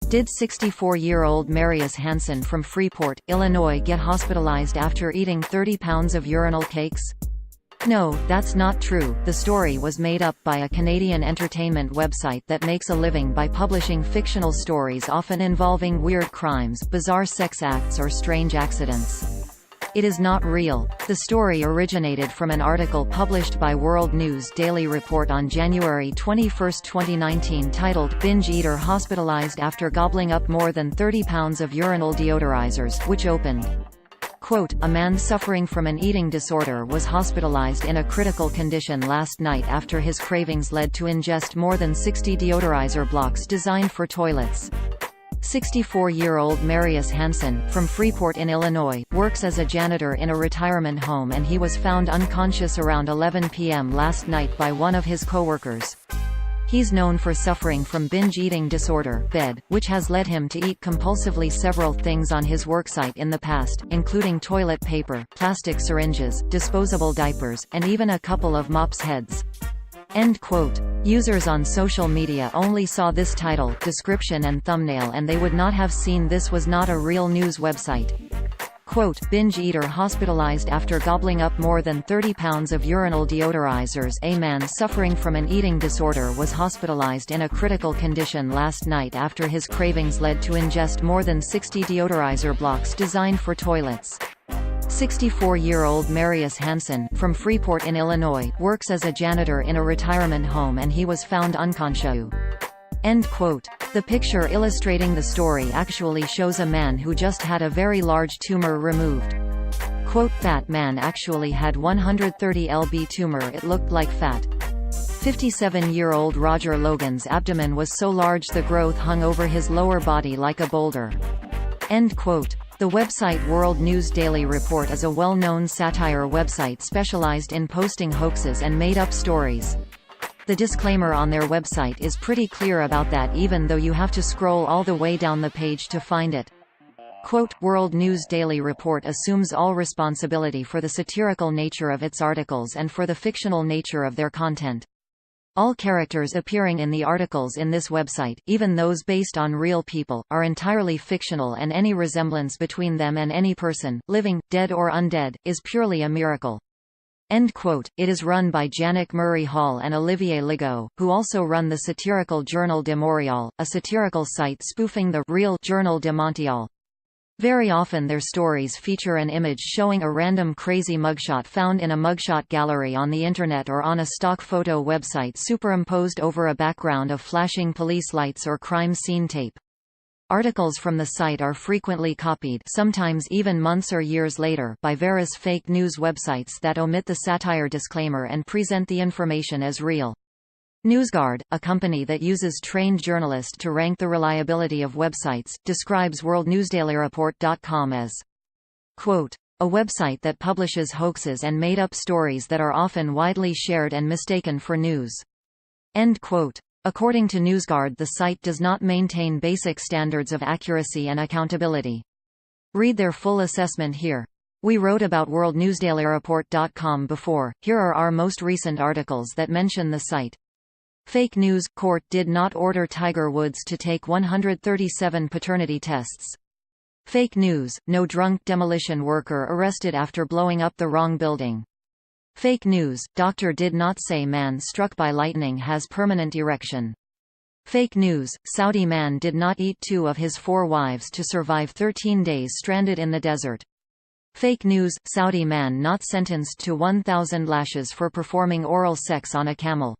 Did 64-year-old Marius Hansen from Freeport, Illinois get hospitalized after eating 30 pounds of urinal cakes? No, that's not true. The story was made up by a Canadian entertainment website that makes a living by publishing fictional stories often involving weird crimes, bizarre sex acts or strange accidents. It is not real. The story originated from an article published by World News Daily Report on January 21, 2019 titled "Binge Eater Hospitalized After Gobbling Up More Than 30 Pounds of Urinal Deodorizers," which opened, quote, "A man suffering from an eating disorder was hospitalized in a critical condition last night after his cravings led to ingest more than 60 deodorizer blocks designed for toilets." 64-year-old Marius Hansen, from Freeport in Illinois, works as a janitor in a retirement home, and he was found unconscious around 11 p.m. last night by one of his coworkers. He's known for suffering from binge eating disorder (BED), which has led him to eat compulsively several things on his worksite in the past, including toilet paper, plastic syringes, disposable diapers, and even a couple of mops heads. End quote. Users on social media only saw this title, description and thumbnail, and they would not have seen this was not a real news website. Quote, "Binge eater hospitalized after gobbling up more than 30 pounds of urinal deodorizers." A man suffering from an eating disorder was hospitalized in a critical condition last night after his cravings led to ingest more than 60 deodorizer blocks designed for toilets. 64-year-old Marius Hansen, from Freeport in Illinois, works as a janitor in a retirement home, and he was found unconscious. End quote. The picture illustrating the story actually shows a man who just had a very large tumor removed. Quote, "That man actually had 130 lb tumor, it looked like fat." 57-year-old Roger Logan's abdomen was so large the growth hung over his lower body like a boulder. End quote. The website World News Daily Report is a well-known satire website specialized in posting hoaxes and made-up stories. The disclaimer on their website is pretty clear about that, even though you have to scroll all the way down the page to find it. Quote, "World News Daily Report assumes all responsibility for the satirical nature of its articles and for the fictional nature of their content. All characters appearing in the articles in this website, even those based on real people, are entirely fictional, and any resemblance between them and any person, living, dead or undead, is purely a miracle." End quote. It is run by Janek Murray Hall and Olivier Legault, who also run the satirical Journal de Montréal, a satirical site spoofing the real Journal de Montréal. Very often their stories feature an image showing a random crazy mugshot found in a mugshot gallery on the internet or on a stock photo website superimposed over a background of flashing police lights or crime scene tape. Articles from the site are frequently copied, sometimes even months or years later, by various fake news websites that omit the satire disclaimer and present the information as real. NewsGuard, a company that uses trained journalists to rank the reliability of websites, describes WorldNewsDailyReport.com as, quote, "a website that publishes hoaxes and made-up stories that are often widely shared and mistaken for news." End quote. According to NewsGuard, the site does not maintain basic standards of accuracy and accountability. Read their full assessment here. We wrote about WorldNewsDailyReport.com before. Here are our most recent articles that mention the site. Fake news – Court did not order Tiger Woods to take 137 paternity tests. Fake news – No drunk demolition worker arrested after blowing up the wrong building. Fake news – Doctor did not say man struck by lightning has permanent erection. Fake news – Saudi man did not eat 2 of his 4 wives to survive 13 days stranded in the desert. Fake news – Saudi man not sentenced to 1,000 lashes for performing oral sex on a camel.